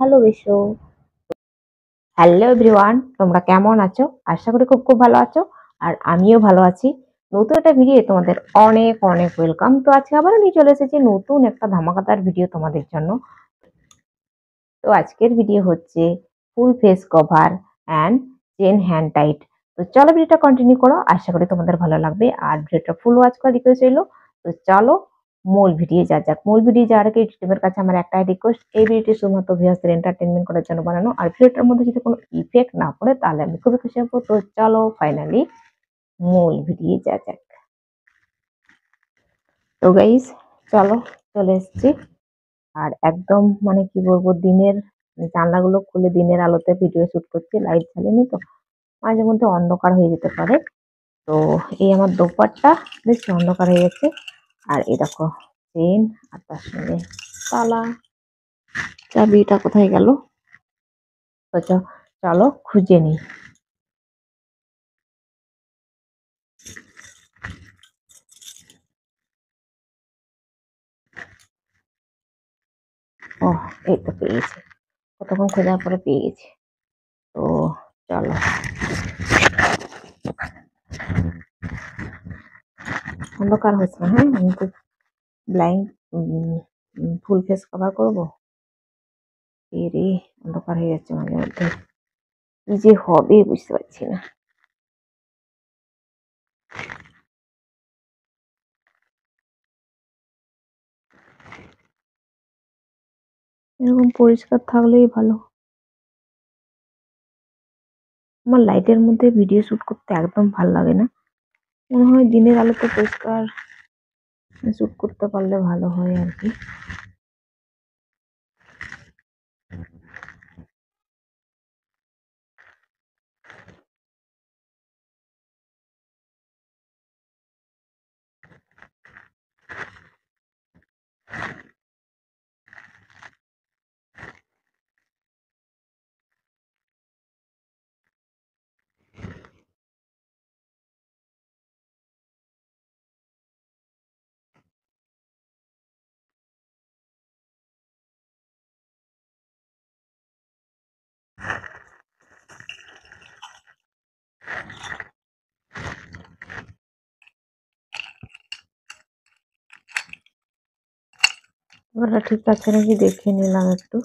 Hello Bishu. Hello everyone, তোমরা কেমন আছো? আশা করি খুব খুব ভালো আছো। আর আমিও ভালো আছি। নতুন একটা ভিডিও তোমাদের অনেক অনেক ওয়েলকাম। তো আজকে আবারও নিয়ে চলে এসেছি নতুন একটা ধামাকাদার ভিডিও তোমাদের জন্য। তো আজকের ভিডিও হচ্ছে full face cover and chin hand tight. তো চলো ভিডিওটা কন্টিনিউ করো, আশা করি তোমাদের ভালো লাগবে। আর ভিডিওটা ফুল ওয়াচ করার রিকোয়েস্ট রইলো। তো চলো মূল ভিডিও যাক। মূল ভিডিও যাওয়ার আগে ইউটিউবের কাছে আমার একটাই রিকোয়েস্ট, এই ভিডিওটি শুধুমাত্র ভিউয়ার্সদের এন্টারটেনমেন্ট করার জন্য বানানো। আর ভিডিওটার মধ্যে যদি কোনো ইফেক্ট না পড়ে তাহলে আমি খুবই খুশি হবো। তো চলো ফাইনালি মূল ভিডিও যাক। তো গাইস চলো, চলে এসেছি। আর একদম মানে কি বলবো, দিনের জানলাগুলো খুলে দিনের আলোতে ভিডিও শুট করছি, লাইট জ্বালিনি তো মাঝে মধ্যে অন্ধকার হয়ে যেতে পারে। তো এই আমার দোপাট্টা বেশ অন্ধকার হয়ে গেছে। আর এই দেখো চেন, আর তার সঙ্গে তালা। চাবিটা কোথায় গেল? তো চলো খুঁজে নিই। ও, এই তো পেয়ে গেছি। কতক্ষণ খোঁজার পরে পেয়ে গেছি। তো চলো, অন্ধকার হচ্ছে না। হ্যাঁ, আমি তো ব্লাইন্ড ফুল ফেস কভার করবো। এরে অন্ধকার হয়ে যাচ্ছে মাঝে মধ্যে, কি যে হবে বুঝতে পারছি না। এরকম পরিষ্কার থাকলেই ভালো। আমার লাইটের মধ্যে ভিডিও শুট করতে একদম ভালো লাগে না। মনে হয় দিনের আলোতে পরিষ্কার শুট করতে পারলে ভালো হয় আর কি। ওটা ঠিক আছে নাকি দেখে নিলাম একটু।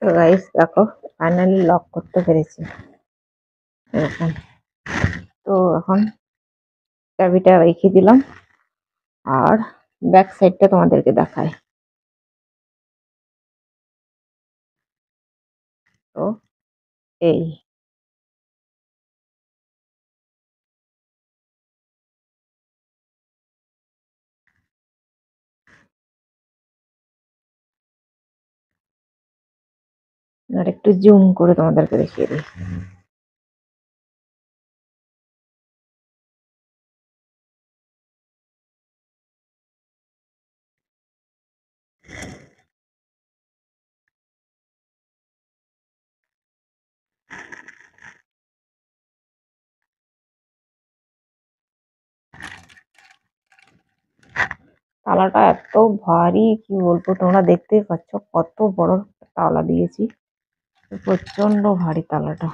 তো গাইস দেখো, ফাইনালি লক করতে পেরেছি এরকম। তো এখন চাবিটা রেখে দিলাম, আর ব্যাক সাইডটা তোমাদেরকে দেখায়। তো এই আর একটু জুম করে তোমাদেরকে দেখিয়ে দিই। তালাটা এত ভারী কি বলবো, তোমরা দেখতেই পাচ্ছ কত বড় তালা দিয়েছি। প্রচন্ড ভারী তালাটা।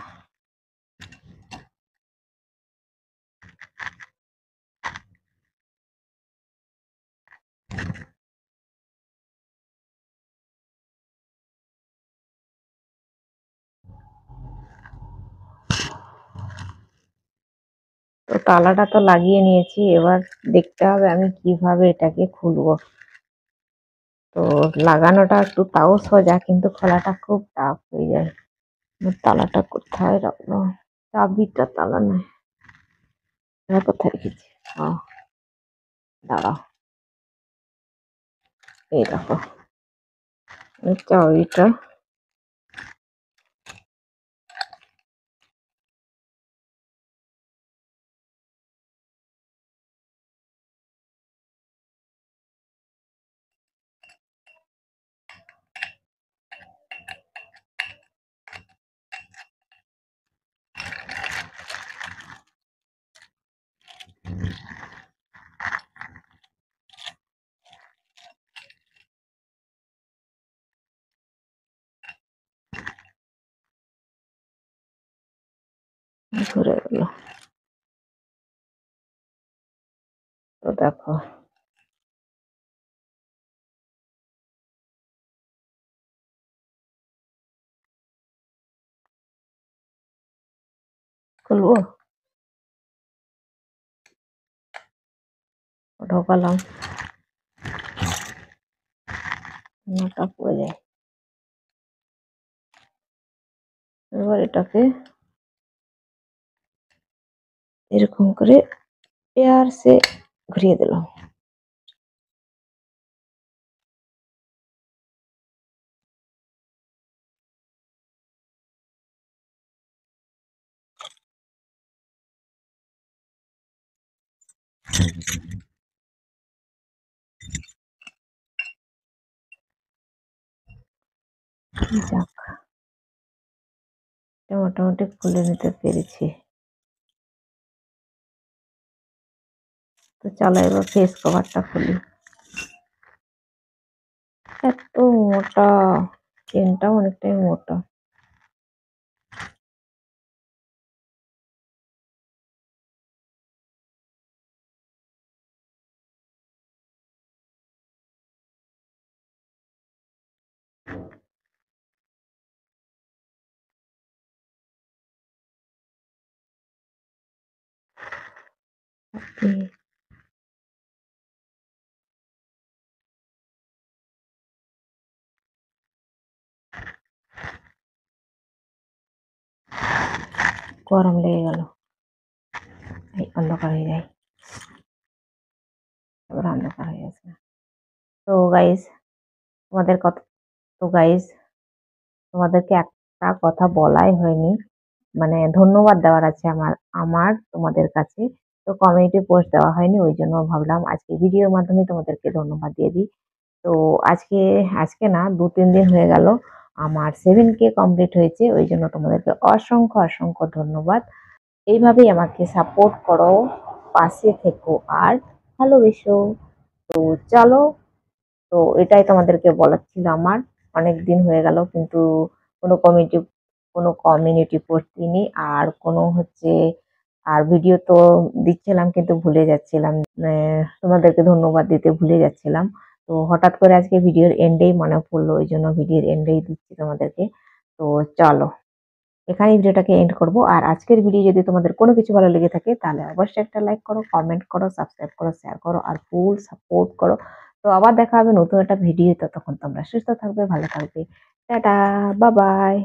তো তালাটা তো লাগিয়ে নিয়েছি, এবার দেখতে হবে আমি কিভাবে এটাকে খুলবো। তো লাগানোটা একটু তাও সোজা, কিন্তু খোলাটা খুব টাফ হয়ে যায়। তালাটা কোথায় রাখলো? চাবিটা, তালা নয়, এটা কোথায় রেখেছি? দাঁড়াও, এই দেখো এই চাবিটা। ঘুরে গেল। তো দেখো, খুলবো, ঢোকালাম, নাটা পড়ে যায়। এবার এটাকে এরকম করে পেয়ার সে ঘুরিয়ে দিলাম। যাক, এটা মোটামুটি খুলে নিতে পেরেছি। তো চলো এবার ফেস কভারটা খুলি। এত মোটা, চেনটাও অনেকটাই মোটা। গরম লেগে গেল, এই অন্ধকার হয়ে যায়, এবার অন্ধকার হয়ে গেছে। তো গাইস, তোমাদের কথা, তো গাইস তোমাদেরকে একটা কথা বলাই হয়নি, মানে ধন্যবাদ দেওয়ার আছে আমার আমার তোমাদের কাছে। তো কমিউনিটি পোস্ট দেওয়া হয়নি, ওই জন্য ভাবলাম আজকে ভিডিওর মাধ্যমে তোমাদেরকে ধন্যবাদ দিয়ে দিই। তো আজকে আজকে না 2-3 দিন হয়ে গেল আমার 7K কমপ্লিট হয়েছে, ওই জন্য তোমাদেরকে অসংখ্য অসংখ্য ধন্যবাদ। এইভাবেই আমাকে সাপোর্ট করো, পাশে থেকো আর ভালোবেসো। তো চলো, তো এটাই তোমাদেরকে বলার ছিল আমার। অনেক দিন হয়ে গেল কিন্তু কোনো কমিউনিটি কোনো কমিউনিটি পোস্ট দিইনি, আর কোনো হচ্ছে আর ভিডিও তো দিচ্ছিলাম কিন্তু ভুলে যাচ্ছিলাম, তোমাদেরকে ধন্যবাদ দিতে ভুলে যাচ্ছিলাম। তো হঠাৎ করে আজকে ভিডিওর এন্ডেই মনে পড়লো, ওই জন্য ভিডিওর এন্ডেই দিচ্ছি তোমাদেরকে। তো চলো, এখানে ভিডিওটাকে এন্ড করব। আর আজকের ভিডিও যদি তোমাদের কোনো কিছু ভালো লেগে থাকে তাহলে অবশ্যই একটা লাইক করো, কমেন্ট করো, সাবস্ক্রাইব করো, শেয়ার করো আর ফুল সাপোর্ট করো। তো আবার দেখা হবে নতুন একটা ভিডিও, ততক্ষণ তোমরা সুস্থ থাকবে, ভালো থাকবে। Tata, bye bye.